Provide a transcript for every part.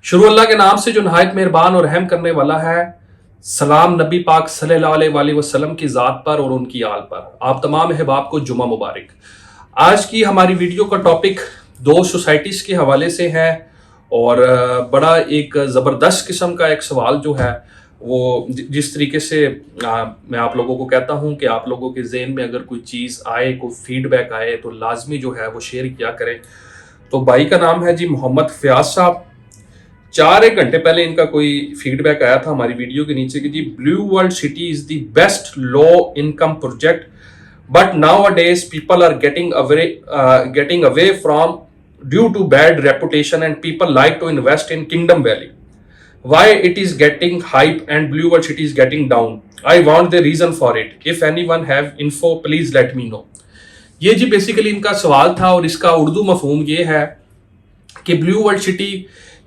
शुरू अल्लाह के नाम से जो नहायत मेहरबान और रहम करने वाला है। सलाम नबी पाक सल्लल्लाहु अलैहि वसल्लम की ज़ात पर और उनकी आल पर। आप तमाम अहबाब को जुमा मुबारक। आज की हमारी वीडियो का टॉपिक दो सोसाइटीज़ के हवाले से है और बड़ा एक ज़बरदस्त किस्म का एक सवाल जो है वो जिस तरीके से मैं आप लोगों को कहता हूं कि आप लोगों के ज़हन में अगर कोई चीज़ आए, कोई फीडबैक आए तो लाजमी जो है वो शेयर किया करें। तो भाई का नाम है जी मोहम्मद फयाज साहब। 4-1 घंटे पहले इनका कोई फीडबैक आया था हमारी वीडियो के नीचे कि जी Blue World City is the best low income project but nowadays people are getting away from due to bad reputation and people like to invest in Kingdom Valley. Why it is getting hype and Blue World City is getting down? I want the reason for it. If anyone have info, please let me know. ये जी basically इनका सवाल था और इसका उर्दू मफहूम ये है कि blue World city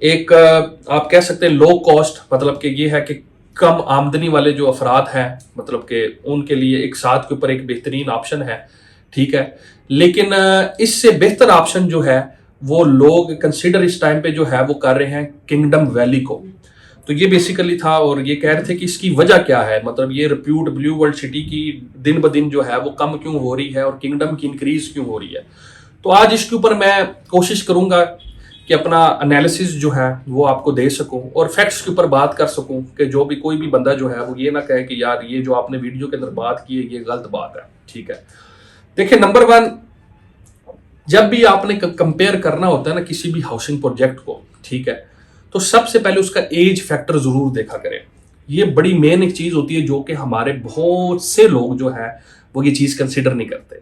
एक आप कह सकते हैं लो कॉस्ट, मतलब कि ये है कि कम आमदनी वाले जो अफराद हैं, मतलब कि उनके लिए एक साथ के ऊपर एक बेहतरीन ऑप्शन है, ठीक है। लेकिन इससे बेहतर ऑप्शन जो है वो लोग कंसिडर इस टाइम पे जो है वो कर रहे हैं किंगडम वैली को। तो ये बेसिकली था और ये कह रहे थे कि इसकी वजह क्या है, मतलब ये रिप्यूट ब्लू वर्ल्ड सिटी की दिन ब दिन जो है वो कम क्यों हो रही है और किंगडम की इंक्रीज क्यों हो रही है। तो आज इसके ऊपर मैं कोशिश करूंगा कि अपना एनालिसिस जो है वो आपको दे सकूं और फैक्ट्स के ऊपर बात कर सकूं कि जो भी कोई भी बंदा जो है वो ये ना कहे कि यार ये जो आपने वीडियो के अंदर बात की है ये गलत बात है, ठीक है। देखिए, नंबर 1, जब भी आपने कंपेयर करना होता है ना किसी भी हाउसिंग प्रोजेक्ट को, ठीक है, तो सबसे पहले उसका एज फैक्टर जरूर देखा करें। ये बड़ी मेन एक चीज होती है जो कि हमारे बहुत से लोग जो है वो ये चीज कंसिडर नहीं करते।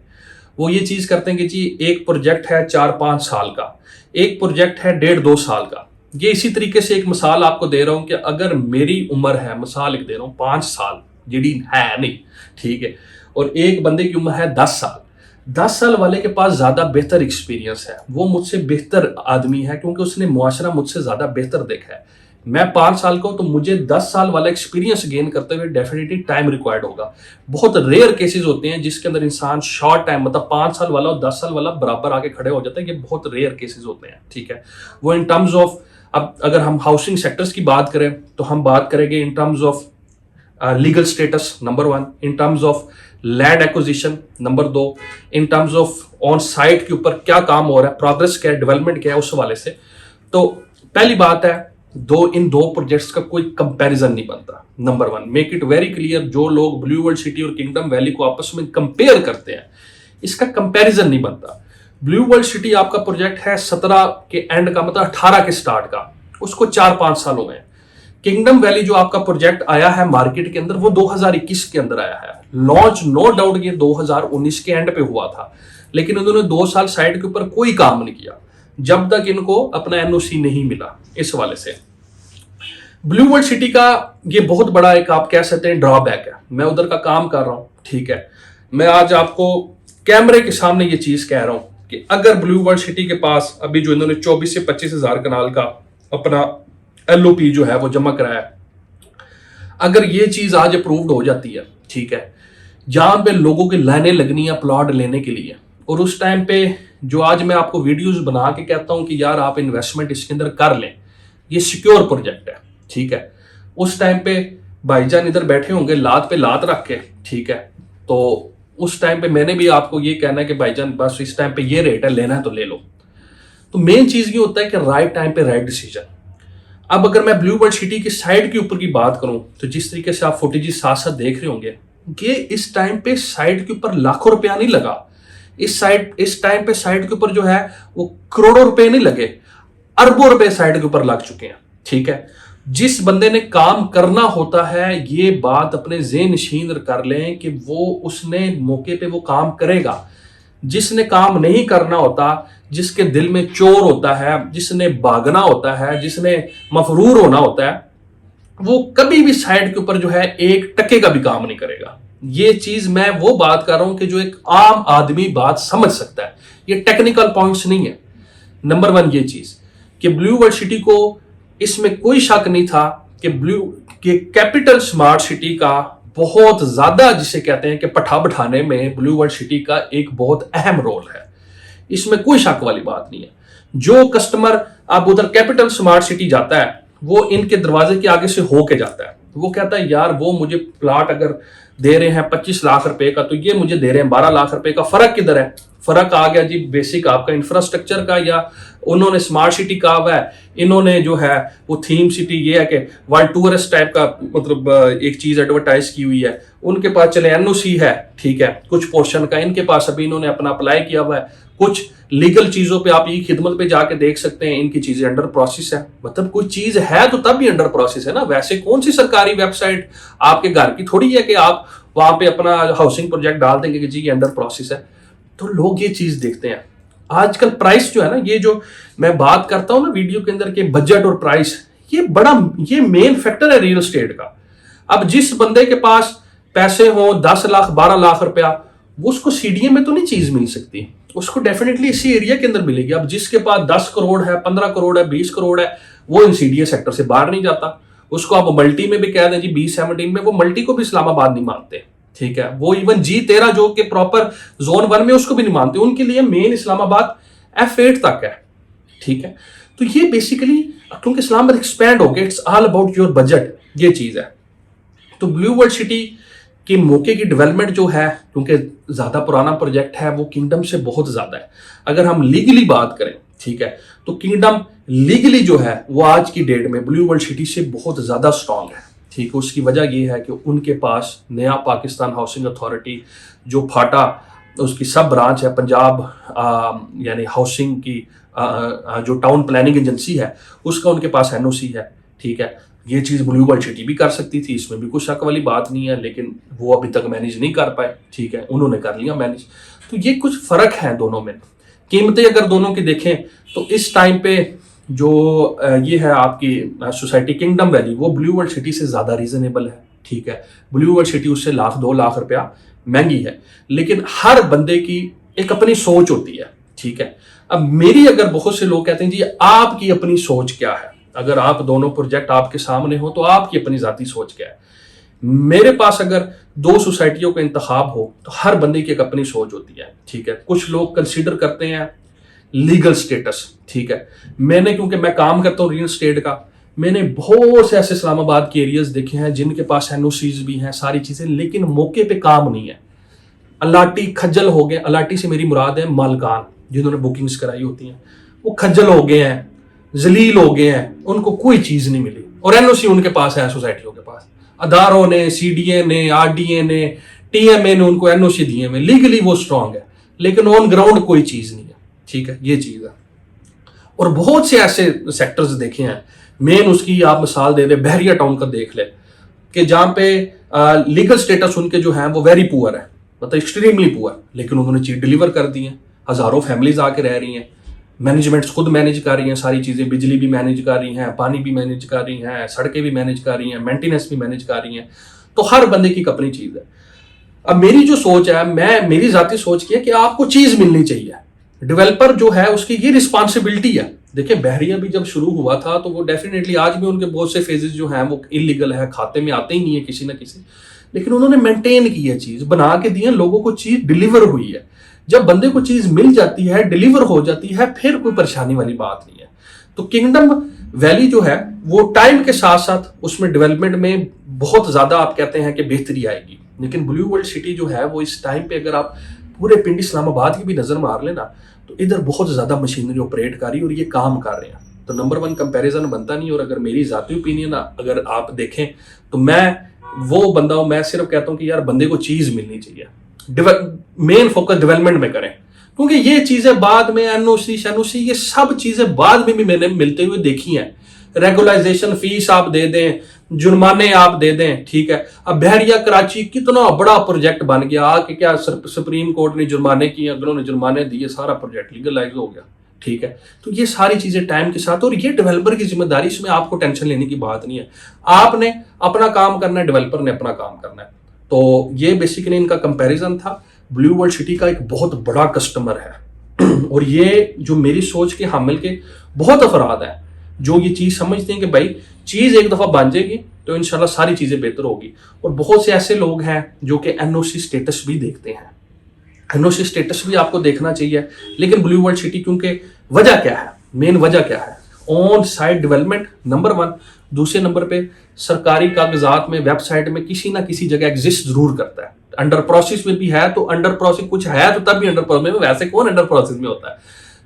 वो ये चीज करते हैं कि जी एक प्रोजेक्ट है 4-5 साल का, एक प्रोजेक्ट है 1.5-2 साल का। ये इसी तरीके से एक मिसाल आपको दे रहा हूं कि अगर मेरी उम्र है, मिसाल एक दे रहा हूं 5 साल जी है नहीं, ठीक है, और एक बंदे की उम्र है 10 साल। 10 साल वाले के पास ज्यादा बेहतर एक्सपीरियंस है, वो मुझसे बेहतर आदमी है क्योंकि उसने मुआशरा मुझसे ज्यादा बेहतर देखा है। मैं 5 साल का हूं तो मुझे 10 साल वाला एक्सपीरियंस गेन करते हुए डेफिनेटली टाइम रिक्वायर्ड होगा। बहुत रेयर केसेस होते हैं जिसके अंदर इंसान शॉर्ट टाइम, मतलब 5 साल वाला और 10 साल वाला बराबर आके खड़े हो जाते हैं। ये बहुत रेयर केसेस होते हैं, ठीक है। वो इन टर्म्स ऑफ, अब अगर हम हाउसिंग सेक्टर्स की बात करें तो हम बात करेंगे in terms of legal status, number 1, in terms of land acquisition, number 2, in terms of on site के ऊपर क्या काम हो रहा है, प्रोग्रेस क्या है, डेवलपमेंट क्या है, उस हवाले से। तो पहली बात है इन दो प्रोजेक्ट्स का कोई कंपैरिजन नहीं बनता। Number 1, make it very clear, जो लोग ब्लू वर्ल्ड सिटी और किंगडम वैली को आपस में कंपेयर करते हैं इसका कंपैरिजन नहीं बनता। ब्लू वर्ल्ड सिटी आपका प्रोजेक्ट है 17 के एंड का, मतलब 18 के स्टार्ट का, उसको 4-5 साल हो गए। किंगडम वैली जो आपका प्रोजेक्ट आया है मार्केट के अंदर वो 2021 के अंदर आया है। लॉन्च नो डाउट ये 2019 के एंड पे हुआ था, लेकिन उन्होंने 2 साल साइट के ऊपर कोई काम नहीं किया जब तक इनको अपना एनओसी नहीं मिला। इस हवाले से ब्लू वर्ल्ड सिटी का ये बहुत बड़ा एक आप कह सकते हैं ड्रॉबैक है। मैं उधर का काम कर रहा हूं, ठीक है, मैं आज आपको कैमरे के सामने ये चीज कह रहा हूं कि अगर ब्लू वर्ल्ड सिटी के पास अभी जो इन्होंने 24 से 25 हजार कनाल का अपना एलओपी जो है वो जमा कराया है, अगर ये चीज आज अप्रूव्ड हो जाती है, ठीक है, जहां पे लोगों की लाइनें लगनी है प्लॉट लेने के लिए, और उस टाइम पे जो आज मैं आपको वीडियोस बना के कहता हूं कि यार आप इन्वेस्टमेंट इसके अंदर कर लें, ये सिक्योर प्रोजेक्ट है, ठीक है, उस टाइम पे भाईजान इधर बैठे होंगे लात पे लात रख के, ठीक है। तो उस टाइम पे मैंने भी आपको ये कहना है कि भाईजान बस इस टाइम पे ये रेट है, लेना है तो ले लो। तो मेन चीज ये होता है कि राइट टाइम पे राइट डिसीजन। अब अगर मैं ब्लू वर्ल्ड सिटी की साइड के ऊपर की बात करूं तो जिस तरीके से आप फुटेज साथ साथ देख रहे होंगे कि इस टाइम पे साइड के ऊपर लाखों रुपया नहीं लगा, इस टाइम पे साइड के ऊपर जो है वो करोड़ों रुपए नहीं लगे, अरबों रुपए साइड के ऊपर लग चुके हैं, ठीक है। जिस बंदे ने काम करना होता है ये बात अपने ज़हन नशीन कर लें कि वो उसने मौके पे वो काम करेगा। जिसने काम नहीं करना होता, जिसके दिल में चोर होता है, जिसने भागना होता है, जिसने मफरूर होना होता है, वो कभी भी साइड के ऊपर जो है 1 टके का भी काम नहीं करेगा। ये चीज मैं वो बात कर रहा हूं कि जो एक आम आदमी बात समझ सकता है, ये टेक्निकल पॉइंट्स नहीं है। नंबर 1 ये चीज कि ब्लू वर्ल्ड सिटी को इसमें कोई शक नहीं था कि कैपिटल स्मार्ट सिटी का बहुत ज्यादा जिसे कहते हैं कि पठा बिठाने में ब्लू वर्ल्ड सिटी का एक बहुत अहम रोल है। اس میں کوئی شک والی بات نہیں ہے. جو کسٹمر اب ادھر کیپٹل سمارٹ سٹی جاتا ہے وہ ان کے دروازے کے آگے سے ہو کے جاتا ہے, وہ کہتا ہے یار وہ مجھے پلاٹ اگر دے رہے ہیں 25 لاکھ روپے کا تو یہ مجھے دے رہے ہیں 12 لاکھ روپے کا, فرق کدھر ہے؟ فرق آ گیا جی بیسک آپ کا انفراسٹرکچر کا, یا انہوں نے سمارٹ سٹی کہا ہوا ہے, انہوں نے جو ہے وہ تھیم سٹی یہ ہے کہ ورلڈ ٹورسٹ ٹائپ کا مطلب ایک چیز ایڈورٹائز کی ہوئی ہے. ان کے پاس چلے NOC ہے, ٹھیک ہے, کچھ پورشن کا ان کے پاس ابھی انہوں نے اپنا اپلائی کیا ہوا ہے. کچھ لیگل چیزوں پہ آپ ای خدمت پہ جا کے دیکھ سکتے ہیں ان کی چیزیں انڈر پروسیس ہے. مطلب کوئی چیز ہے تو تب بھی انڈر پروسیس ہے نا. ویسے کون سی سرکاری ویب سائٹ آپ کے گھر کی تھوڑی ہے کہ آپ وہاں پہ اپنا ہاؤسنگ پروجیکٹ ڈال دیں گے کہ جی یہ انڈر پروسیس ہے. تو لوگ یہ چیز دیکھتے ہیں. آج کل پرائس جو ہے نا, یہ جو میں بات کرتا ہوں نا ویڈیو کے اندر کہ بجٹ اور پرائس, یہ مین فیکٹر ہے ریل اسٹیٹ کا. اب جس بندے کے پاس پیسے ہوں 10 لاکھ 12 لاکھ روپیہ, وہ اس کو CDA میں تو نہیں چیز مل سکتی, اس کو ڈیفینیٹلی اسی ایریا کے اندر ملے گی. اب جس کے پاس 10 کروڑ ہے 15 کروڑ ہے 20 کروڑ ہے, وہ ان CDA سیکٹر سے باہر نہیں جاتا. اس کو آپ ملٹی میں بھی کہہ دیں جی 2017 میں, وہ ملٹی کو بھی اسلام آباد نہیں مانتے, ٹھیک ہے. وہ ایون G13 جو کہ پراپر زون 1 میں اس کو بھی نہیں مانتے. ان کے لیے مین اسلام آباد F8 تک ہے, ٹھیک ہے. تو یہ بیسیکلی کیونکہ اسلام آباد ایکسپینڈ ہو گیا, it's all about your budget, یہ چیز ہے. تو بلیو ورلڈ سٹی کے موقع کی ڈیولپمنٹ جو ہے, کیونکہ زیادہ پرانا پروجیکٹ ہے, وہ کنگڈم سے بہت زیادہ ہے. اگر ہم لیگلی بات کریں, ٹھیک ہے, تو کنگڈم لیگلی جو ہے وہ آج کی ڈیٹ میں بلیو ورلڈ سٹی سے بہت زیادہ اسٹرانگ ہے, ٹھیک ہے. اس کی وجہ یہ ہے کہ ان کے پاس نیا پاکستان ہاؤسنگ اتھارٹی جو پھاٹا اس کی سب برانچ ہے, پنجاب یعنی ہاؤسنگ کی جو ٹاؤن پلاننگ ایجنسی ہے, اس کا ان کے پاس NOC ہے, ٹھیک ہے. یہ چیز بلیو ورلڈ سٹی بھی کر سکتی تھی, اس میں بھی کوئی شک والی بات نہیں ہے, لیکن وہ ابھی تک مینیج نہیں کر پائے, ٹھیک ہے. انہوں نے کر لیا مینیج. تو یہ کچھ فرق ہے دونوں میں. قیمتیں اگر دونوں کی دیکھیں تو اس ٹائم پہ جو یہ ہے آپ کی سوسائٹی کنگڈم ویلی, وہ بلیو ورلڈ سٹی سے زیادہ ریزنیبل ہے, ٹھیک ہے. بلیو ورلڈ سٹی اس سے 1-2 لاکھ روپیہ مہنگی ہے, لیکن ہر بندے کی ایک اپنی سوچ ہوتی ہے, ٹھیک ہے. اب میری اگر بہت سے لوگ کہتے ہیں جی آپ کی اپنی سوچ کیا ہے, اگر آپ دونوں پروجیکٹ آپ کے سامنے ہو تو آپ کی اپنی ذاتی سوچ کیا ہے. میرے پاس اگر 2 سوسائٹیوں کا انتخاب ہو تو ہر بندے کی ایک اپنی سوچ ہوتی ہے, ٹھیک ہے. کچھ لوگ کنسیڈر کرتے ہیں لیگل سٹیٹس, ٹھیک ہے. میں نے کیونکہ میں کام کرتا ہوں ریل اسٹیٹ کا, میں نے بہت سے ایسے اسلام آباد کے ایریاز دیکھے ہیں جن کے پاس NOCs بھی ہیں, ساری چیزیں, لیکن موقع پہ کام نہیں ہے. الاٹی کھجل ہو گئے. الاٹی سے میری مراد ہے مالکان جنہوں نے بکنگز کرائی ہوتی ہیں, وہ کھجل ہو گئے ہیں, ذلیل ہو گئے ہیں, ان کو کوئی چیز نہیں ملی. اور NOC ان کے پاس ہے, سوسائٹیوں کے پاس, اداروں نے, CDA نے, RDA نے, TMA نے ان کو NOC دیے ہوئے, لیگلی وہ اسٹرانگ ہے, لیکن آن گراؤنڈ کوئی چیز نہیں ہے, ٹھیک ہے. یہ چیز ہے. اور بہت سے ایسے سیکٹرز دیکھے ہیں. مین اس کی آپ مثال دے دیں, بحریہ ٹاؤن کا دیکھ لیں کہ جہاں پہ لیگل سٹیٹس ان کے جو ہیں وہ ویری پور ہے, مطلب ایکسٹریملی پور, لیکن انہوں نے چیز ڈیلیور کر دی ہیں. ہزاروں فیملیز آ کے رہ رہی ہیں, مینجمنٹس خود مینیج کر رہی ہیں ساری چیزیں, بجلی بھی مینیج کر رہی ہیں, پانی بھی مینیج کر رہی ہیں, سڑکیں بھی مینیج کر رہی ہیں, مینٹیننس بھی مینیج کر رہی ہیں. تو ہر بندے کی اپنی چیز ہے. اب میری جو سوچ ہے, میری ذاتی سوچ کی ہے کہ آپ کو چیز ملنی چاہیے. ڈیولپر جو ہے اس کی یہ رسپانسبلٹی ہے. دیکھیں بحریہ بھی جب شروع ہوا تھا تو وہ ڈیفینیٹلی, آج بھی ان کے بہت سے فیزز جو ہیں وہ انلیگل ہے, کھاتے میں آتے ہی نہیں ہے کسی نہ کسی, لیکن انہوں نے مینٹین کی ہے, چیز بنا کے دی ہے, لوگوں کو چیز ڈیلیور ہوئی ہے. جب بندے کو چیز مل جاتی ہے, ڈیلیور ہو جاتی ہے, پھر کوئی پریشانی والی بات نہیں ہے. تو کنگڈم ویلی جو ہے وہ ٹائم کے ساتھ ساتھ اس میں ڈیولپمنٹ میں بہت زیادہ آپ کہتے ہیں کہ بہتری آئے گی, لیکن بلیو ورلڈ سٹی جو ہے وہ اس ٹائم پہ اگر آپ پورے پنڈی اسلام آباد کی بھی نظر مار لینا تو ادھر بہت زیادہ مشینری آپریٹ کر رہی اور یہ کام کر رہے ہیں. تو نمبر 1 کمپیریزن بنتا نہیں. اور اگر میری ذاتی اوپینین اگر آپ دیکھیں تو میں وہ بندہ ہوں, میں صرف کہتا ہوں کہ یار بندے کو چیز ملنی چاہیے. مین فوکس ڈیولپمنٹ میں کریں, کیونکہ یہ چیزیں بعد میں NOC یہ سب چیزیں بعد میں بھی میں نے ملتے ہوئے دیکھی ہیں. ریگولائزیشن فیس آپ دے دیں, جرمانے آپ دے دیں, ٹھیک ہے. اب بحریہ کراچی کتنا بڑا پروجیکٹ بن گیا کہ کیا سپریم کورٹ نے جرمانے کیے, اگلوں نے جرمانے دیے, سارا پروجیکٹ لیگلائز ہو گیا, ٹھیک ہے. تو یہ ساری چیزیں ٹائم کے ساتھ, اور یہ ڈیولپر کی ذمہ داری, اس میں آپ کو ٹینشن لینے کی بات نہیں ہے. آپ نے اپنا کام کرنا ہے, ڈیولپر نے اپنا کام کرنا ہے. تو یہ بیسیکلی ان کا کمپیریزن تھا. بلیو ورلڈ سٹی کا ایک بہت بڑا کسٹمر ہے, اور یہ جو میری سوچ کے حامل کے بہت افراد ہیں جو یہ چیز سمجھتے ہیں کہ بھائی چیز ایک دفعہ بن جائے گی تو انشاءاللہ ساری چیزیں بہتر ہوگی. اور بہت سے ایسے لوگ ہیں جو کہ NOC سٹیٹس بھی دیکھتے ہیں. एनओसी स्टेटस भी आपको देखना चाहिए। लेकिन ब्लू वर्ल्ड सिटी क्योंकि वजह क्या है, मेन वजह क्या है, ऑन साइट डेवलपमेंट नंबर 1, दूसरे नंबर पे सरकारी कागजात में वेबसाइट में किसी ना किसी जगह एग्जिस्ट जरूर करता है। अंडर प्रोसेस में भी है तो अंडर प्रोसेस कुछ है तो तब भी अंडर प्रोसेस में, वैसे कौन अंडर प्रोसेस में होता है।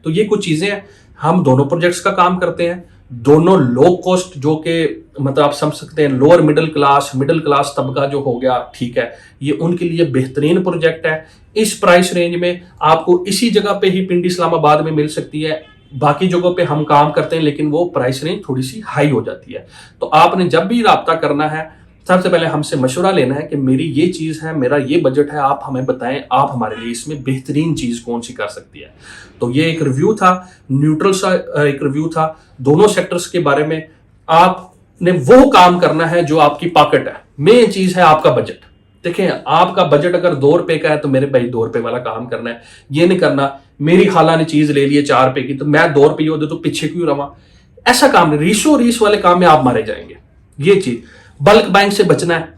तो ये कुछ चीजें हैं। हम दोनों प्रोजेक्ट्स का काम करते हैं, दोनों लो कॉस्ट, जो कि मतलब आप समझ सकते हैं लोअर मिडिल क्लास तबका जो हो गया, ठीक है, ये उनके लिए बेहतरीन प्रोजेक्ट है। इस प्राइस रेंज में आपको इसी जगह पे ही पिंडी इस्लामाबाद में मिल सकती है। बाकी जगहों पे हम काम करते हैं लेकिन वो प्राइस रेंज थोड़ी सी हाई हो जाती है। तो आपने जब भी राब्ता करना है, सबसे पहले हमसे मशवरा लेना है कि मेरी ये चीज़ है, मेरा ये बजट है, आप हमें बताएं आप हमारे लिए इसमें बेहतरीन चीज़ कौन सी कर सकती है। तो ये एक रिव्यू था, न्यूट्रल सा एक रिव्यू था दोनों सेक्टर्स के बारे में। आपने वो काम करना है जो आपकी पॉकेट है, मेन चीज़ है आपका बजट। देखें, आपका बजट अगर 2 रुपए का है तो मेरे भाई 2 रुपए वाला काम करना है। ये नहीं करना मेरी खाला ने चीज ले ली है 4 रुपए की तो मैं 2 रुपये दे तो पीछे क्यों रहा, ऐसा काम नहीं। रीस वाले काम में आप मारे जाएंगे। ये चीज बल्क बाइंग से बचना है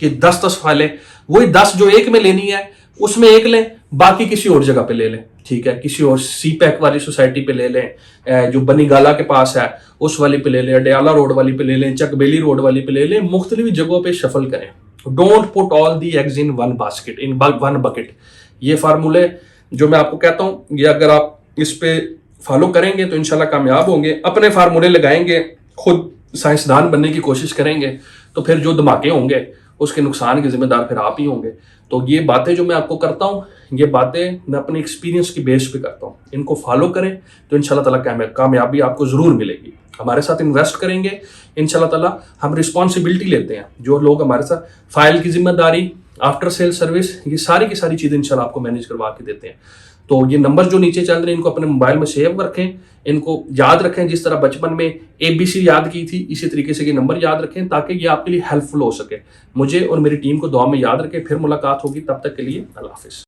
कि 10 फाइलें, वही 10 जो एक में लेनी है उसमें एक लें, बाकी किसी और जगह पे ले लें, ठीक है, किसी और सी पैक वाली सोसाइटी पे ले लें, जो बनी गाला के पास है उस वाली पे ले लें, अडयाला रोड वाली पे ले लें, चकबेली रोड वाली पे ले लें, मुख्तलिफ जगहों पे शफल करें। Don't put all the eggs in one basket, in one bucket. ये फार्मूले जो मैं आपको कहता हूं, ये अगर आप इस पे फॉलो करेंगे तो इंशाल्लाह कामयाब होंगे। अपने फार्मूले लगाएंगे, खुद साइंसदान बनने की कोशिश करेंगे तो फिर जो धमाके होंगे उसके नुकसान के जिम्मेदार फिर आप ही होंगे। तो ये बातें जो मैं आपको करता हूँ, ये बातें मैं अपने एक्सपीरियंस की बेस पे करता हूँ। इनको फॉलो करें तो इंशाल्लाह ताला कामयाबी आपको जरूर मिलेगी। हमारे साथ इन्वेस्ट करेंगे इंशाल्लाह ताला, हम रिस्पॉन्सिबिलिटी लेते हैं। जो लोग हमारे साथ फाइल की जिम्मेदारी, आफ्टर सेल सर्विस, ये सारी की सारी चीजें इंशाल्लाह आपको मैनेज करवा के देते हैं। तो ये नंबर जो नीचे चल रहे हैं इनको अपने मोबाइल में सेव रखें, इनको याद रखें। जिस तरह बचपन में ABC याद की थी इसी तरीके से ये नंबर याद रखें ताकि ये आपके लिए हेल्पफुल हो सके। मुझे और मेरी टीम को दुआ में याद रखें। फिर मुलाकात होगी, तब तक के लिए अल्लाह हाफिज।